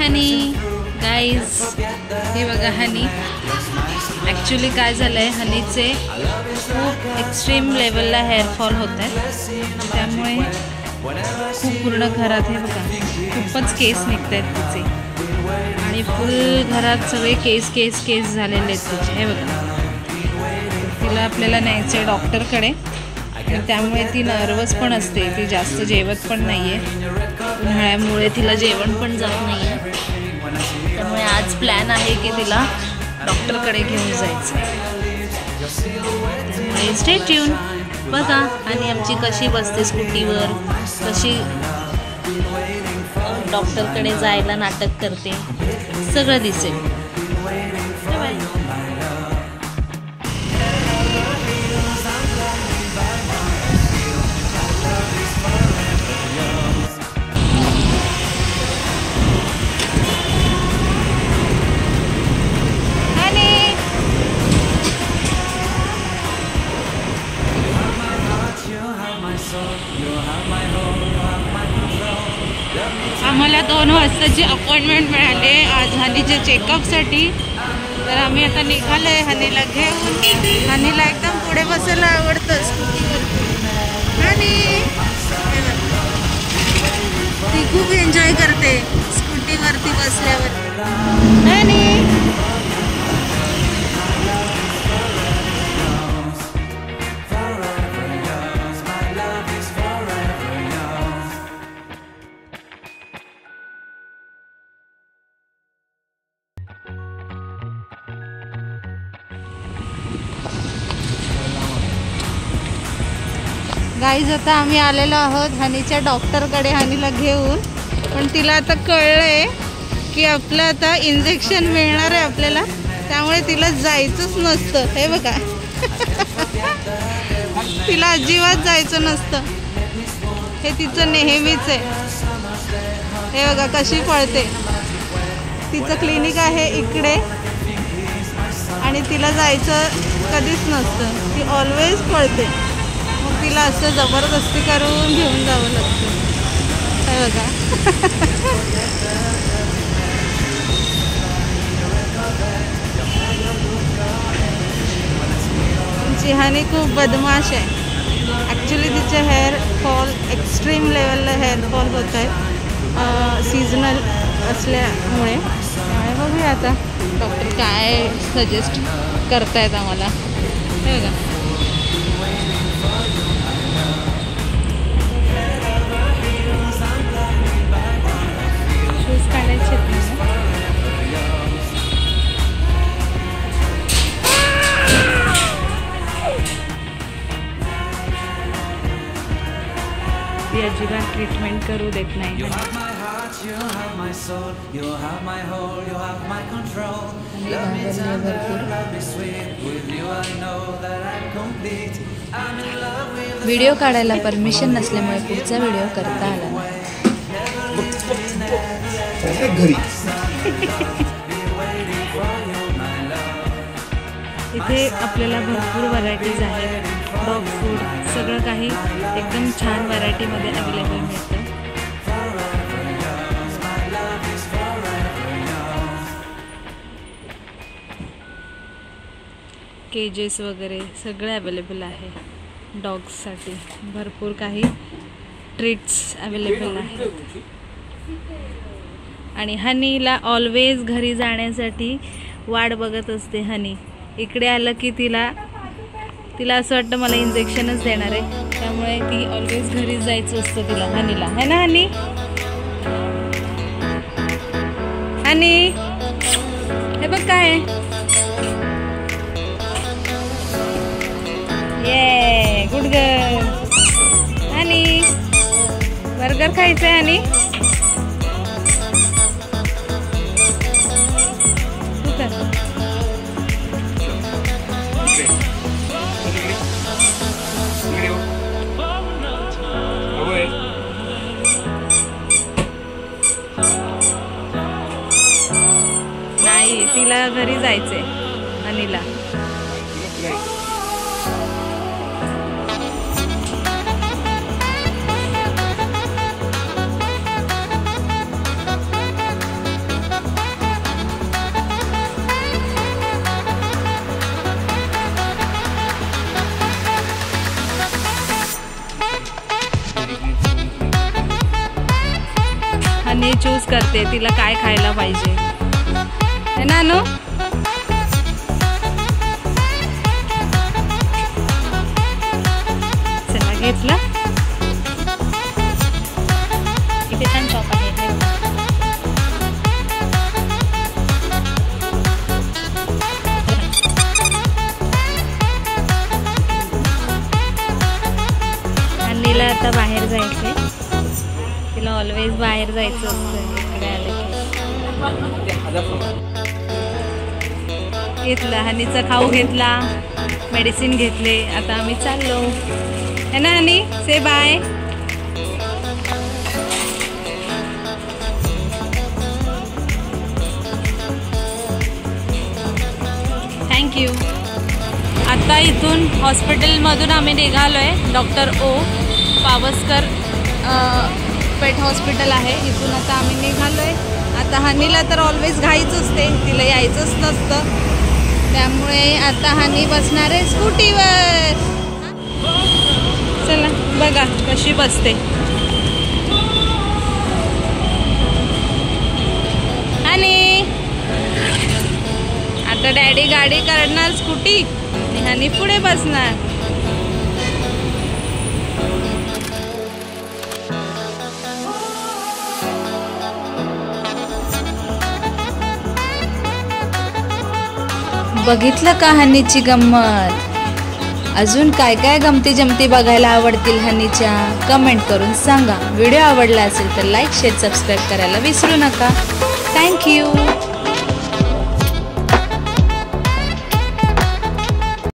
हनी guys, हे बघा हनी. Actually काय झालं आहे, हनीचे खूप एक्स्ट्रीम लेवलला हेअरफॉल होत आहे. त्यामुळे खूप पूर्ण घरात हे बघा खूपच केस निघत आहेत तिचे. आणि फुल घरात सगळे केस केस केस झालेले आहेत तिचे. हे बघा, तिला आपल्याला न्यायचं आहे डॉक्टरकडे. आणि त्यामुळे ती नर्वस पण असते. ती जास्त जेवत पण नाही आहे. उन्हाळ्यामुळे तिला जेवण पण जात नाही आहे. त्यामुळे आज प्लॅन आहे की तिला डॉक्टरकडे घेऊन जायचं. त्यामुळे स्टे ट्यून. बघा आणि आमची कशी बसते स्कूटीवर, कशी डॉक्टरकडे जायला नाटक करते, सगळं दिसेल. बाय. आम्हाला 2 वाजताची अपॉइंटमेंट मिळाली आज हनीच्या चेकअपसाठी. तर आम्ही आता निघालो आहे हनीला घेऊन. हनीला एकदम पुढे बसायला आवडतं स्कूटीवर. आणि ती खूप एन्जॉय करते स्कूटीवरती बसल्यावर. आणि गाईज, आता आम्ही आलेलो आहोत हनीच्या डॉक्टरकडे हनीला घेऊन. पण तिला आता कळलं आहे की आपलं आता इंजेक्शन मिळणार आहे आपल्याला. त्यामुळे तिला जायचंच नसतं. हे बघा तिला अजिबात जायचं नसतं. हे तिचं नेहमीच आहे. हे बघा कशी पळते. तिचं क्लिनिक आहे इकडे आणि तिला जायचं कधीच नसतं. ती ऑलवेज पळते. मग तिला असं जबरदस्ती करून घेऊन जावं लागतं. हे बघा हनी खूप बदमाश आहे. ॲक्च्युली तिचे हेअरफॉल एक्स्ट्रीम लेवलला हेअरफॉल होत आहे सीझनल असल्यामुळे. त्यामुळे बघूया आता डॉक्टर काय सजेस्ट करतायत आम्हाला. हे बघा शूज काढायचे ती अजिबात ट्रीटमेंट करू देत नाही. व्हिडिओ काढायला परमिशन नसल्यामुळे पुढचा व्हिडिओ करता आला नाही. इथे आपल्याला भरपूर व्हरायटीज आहेत. डॉग फूड सगळं काही एकदम छान व्हरायटीमध्ये अवेलेबल मिळतं. केजेस वगैरे सगळे अवेलेबल आहे. डॉग्ससाठी भरपूर काही ट्रीट्स अवेलेबल आहेत. आणि हनीला ऑलवेज घरी जाण्यासाठी वाट बघत असते हनी. इकडे आलं की तिला असं वाटतं मला इंजेक्शनच देणार आहे. त्यामुळे ती ऑलवेज घरी जायचं असतं तिला हनीला. है ना हनी? हनी हे बघ काय ये गुड गर्ल. हनी बर्गर खायचं आहे हनी? नाही, तिला घरी जायचंय हनीला. हनी चूज करते तिला काय खायला पाहिजे है ना नो. चला घेतला. इथे छान शॉप आहे. हनीला आता बाहेर जायचंय. तिला ऑलवेज बाहेर जायचं असतं इकडे आलं की. घेतला हनीचा खाऊ घेतला, मेडिसिन घेतले. आता आम्ही चाललो है ना हनी. से बाय. थँक्यू. आता इथून हॉस्पिटलमधून आम्ही निघालो आहे. डॉक्टर ओ पावसकर पेट हॉस्पिटल आहे. इथून आता आम्ही निघालो आहे. आता हनीला तर ऑलवेज घाईच असते, तिला यायचंच नसतं. त्यामुळे आता हनी बसणार आहे स्कूटीवर. चला बघा कशी बसते. हनी आता डॅडी गाडी काढणार स्कूटी आणि हनी पुढे बसणार. बघितलं का हनीची गंमत. अजून काय काय गमती जमती बघायला आवडतील हनीच्या कमेंट करून सांगा. व्हिडिओ आवडला असेल तर लाईक शेअर सबस्क्राईब करायला विसरू नका. थँक्यू.